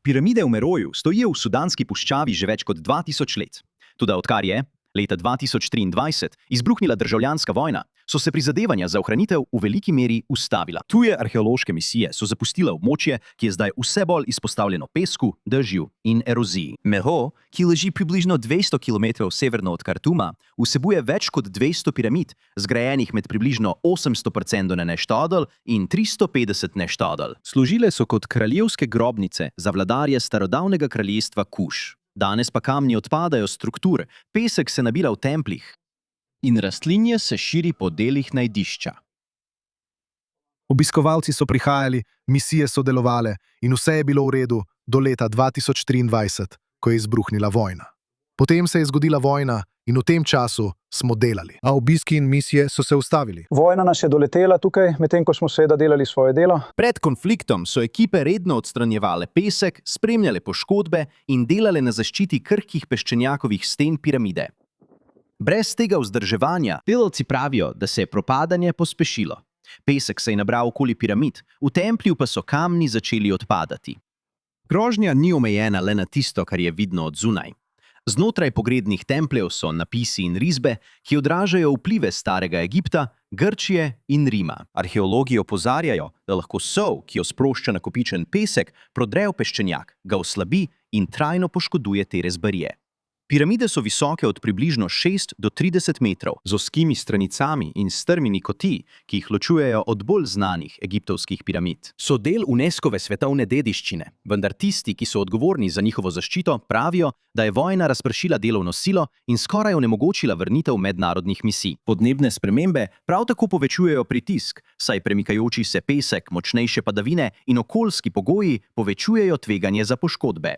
Piramide v Meroju stojijo v sudanski puščavi že več kot 2000 let. Toda odkar je, leta 2023, izbruhnila državljanska vojna, so se prizadevanja za ohranitev v veliki meri ustavila. Tuje arheološke misije so zapustile območje, ki je zdaj vse bolj izpostavljeno pesku, dežju in eroziji. Mero, ki leži približno 200 km severno od Kartuma, vsebuje več kot 200 piramid, zgrajenih med približno 800% neštadel in 350 neštadel. Služile so kot kraljevske grobnice za vladarje starodavnega kraljestva Kuš. Danes pa kamni odpadajo struktur, pesek se nabira v templih in rastlinje se širi po delih najdišča. Obiskovalci so prihajali, misije so delovale in vse je bilo v redu do leta 2023, ko je izbruhnila vojna. Potem se je zgodila vojna in v tem času smo delali. A obiski in misije so se ustavili. Vojna nas je doletela tukaj, medtem ko smo seveda delali svoje delo. Pred konfliktom so ekipe redno odstranjevale pesek, spremljale poškodbe in delale na zaščiti krhkih peščenjakovih sten piramide. Brez tega vzdrževanja delavci pravijo, da se je propadanje pospešilo. Pesek se je nabral okoli piramid, v templju pa so kamni začeli odpadati. Grožnja ni omejena le na tisto, kar je vidno od zunaj. Znotraj pogrednih templjev so napisi in risbe, ki odražajo vplive starega Egipta, Grčije in Rima. Arheologi opozarjajo, da lahko sol, ki jo sprošča nakopičen pesek, prodre v peščenjak, ga oslabi in trajno poškoduje te rezbarije. Piramide so visoke od približno 6 do 30 metrov, z ozkimi stranicami in strmimi koti, ki jih ločujejo od bolj znanih egiptovskih piramid. So del UNESCO-ve svetovne dediščine, vendar tisti, ki so odgovorni za njihovo zaščito, pravijo, da je vojna razpršila delovno silo in skoraj onemogočila vrnitev mednarodnih misij. Podnebne spremembe prav tako povečujejo pritisk, saj premikajoči se pesek, močnejše padavine in okoljski pogoji povečujejo tveganje za poškodbe.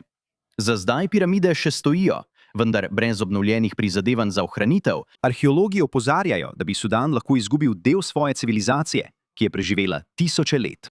Za zdaj piramide še stojijo, vendar brez obnovljenih prizadevanj za ohranitev, arheologi opozarjajo, da bi Sudan lahko izgubil del svoje civilizacije, ki je preživela tisoče let.